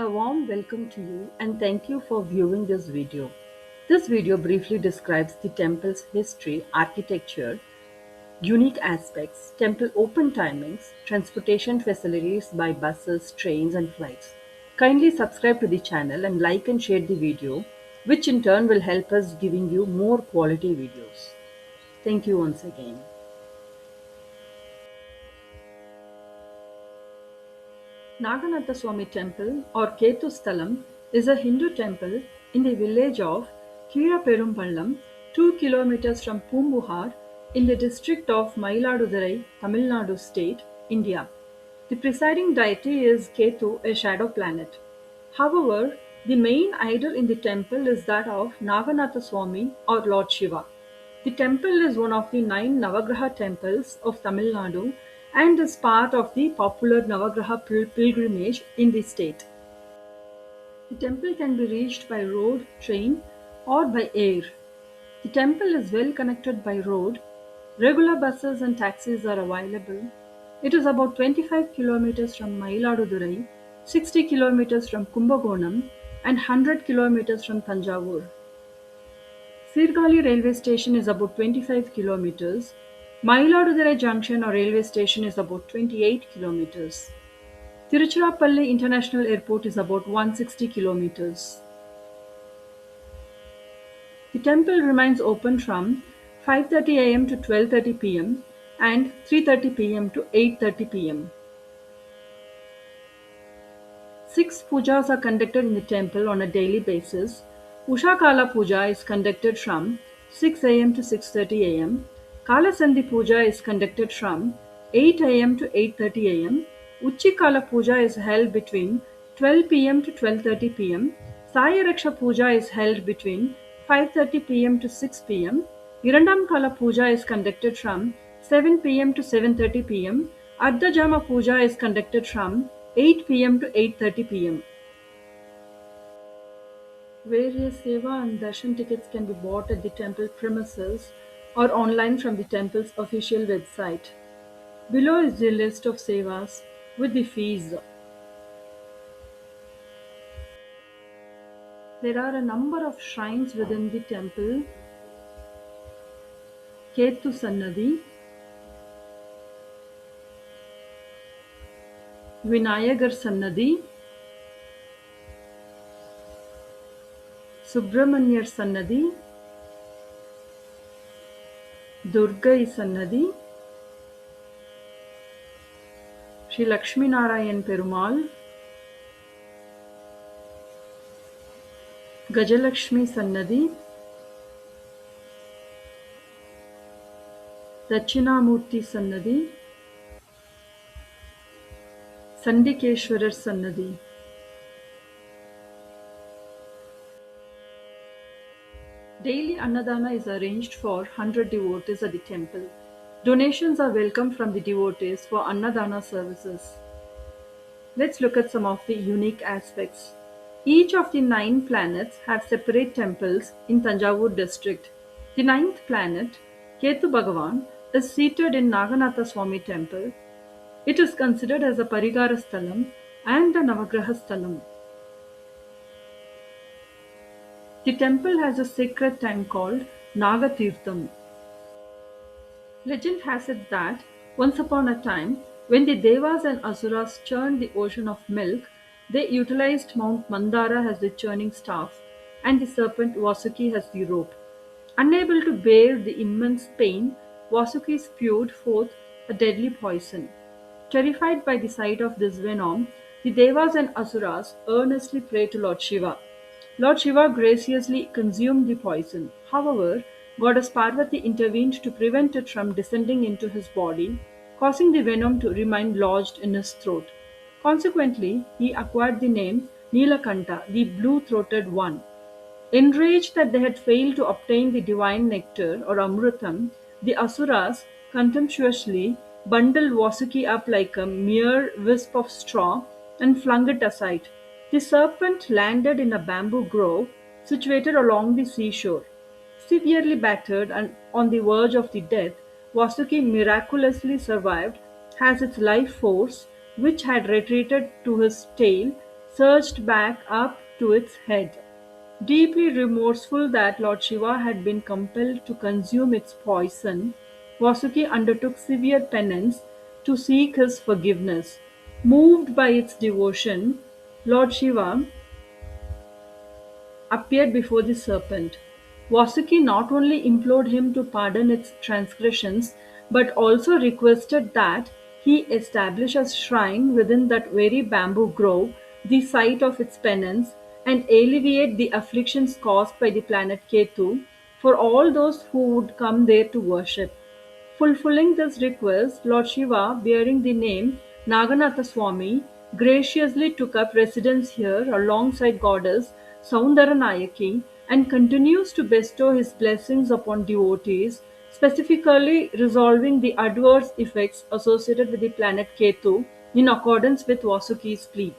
A warm welcome to you and thank you for viewing this video. This video briefly describes the temple's history, architecture, unique aspects, temple open timings, transportation facilities by buses, trains and flights. Kindly subscribe to the channel and like and share the video, which in turn will help us giving you more quality videos. Thank you once again. Naganatha Swami Temple or Kethu Sthalam is a Hindu temple in the village of Kiraperumpallam, 2 kilometers from Pumbuhar in the district of Mayiladurai, Tamil Nadu state, India. The presiding deity is Ketu, a shadow planet. However, the main idol in the temple is that of Naganatha Swami or Lord Shiva. The temple is one of the 9 Navagraha temples of Tamil Nadu and is part of the popular Navagraha pilgrimage in the state. The temple can be reached by road, train, or by air. The temple is well connected by road. Regular buses and taxis are available. It is about 25 kilometers from Mayiladurai, 60 kilometers from Kumbakonam, and 100 kilometers from Tanjavur. Sirgali railway station is about 25 kilometers. Mayiladurai junction or railway station is about 28 kilometers. Tiruchirappalli International Airport is about 160 kilometers. The temple remains open from 5:30 am to 12:30 pm and 3:30 pm to 8:30 pm. 6 pujas are conducted in the temple on a daily basis. Ushakala Puja is conducted from 6 am to 6:30 am. Kalasandhi Puja is conducted from 8 am to 8:30 am. Uchikala Puja is held between 12 pm to 12:30 pm. Sayaraksha Puja is held between 5:30 pm to 6 pm. Irandam Kala Puja is conducted from 7 pm to 7:30 pm. Ardhajama Puja is conducted from 8 pm to 8:30 pm. Various seva and darshan tickets can be bought at the temple premises or online from the temple's official website. Below is the list of sevas with the fees. There are a number of shrines within the temple. Ketu Sannadhi, Vinayagar Sannadhi, Subramanyar Sannadhi, Durgai Sannadhi, Sri Lakshmi Narayan Perumal, Gajalakshmi Sannadhi, Dachinamurti Sannadhi, Sandikeshwarar Sannadhi. Daily Annadana is arranged for 100 devotees at the temple. Donations are welcome from the devotees for Annadana services. Let's look at some of the unique aspects. Each of the 9 planets have separate temples in Tanjavur district. The ninth planet, Ketu Bhagavan, is seated in Naganatha Swami temple. It is considered as a Parigara Sthalam and a Navagraha Sthalam. The temple has a sacred tank called Nagatirtham. Legend has it that once upon a time, when the Devas and Asuras churned the ocean of milk, they utilized Mount Mandara as the churning staff and the serpent Vasuki as the rope. Unable to bear the immense pain, Vasuki spewed forth a deadly poison. Terrified by the sight of this venom, the Devas and Asuras earnestly prayed to Lord Shiva. Lord Shiva graciously consumed the poison. However, Goddess Parvati intervened to prevent it from descending into his body, causing the venom to remain lodged in his throat. Consequently, he acquired the name Nilakanta, the blue-throated one. Enraged that they had failed to obtain the divine nectar or amrutam, the asuras contemptuously bundled Vasuki up like a mere wisp of straw and flung it aside. The serpent landed in a bamboo grove situated along the seashore. Severely battered and on the verge of the death, Vasuki miraculously survived as its life force, which had retreated to his tail, surged back up to its head. Deeply remorseful that Lord Shiva had been compelled to consume its poison, Vasuki undertook severe penance to seek his forgiveness. Moved by its devotion, Lord Shiva appeared before the serpent. Vasuki not only implored him to pardon its transgressions, but also requested that he establish a shrine within that very bamboo grove, the site of its penance, and alleviate the afflictions caused by the planet Ketu for all those who would come there to worship. Fulfilling this request, Lord Shiva, bearing the name Naganatha Swami, graciously took up residence here alongside goddess Soundaranayaki and continues to bestow his blessings upon devotees, specifically resolving the adverse effects associated with the planet Ketu in accordance with Vasuki's plea.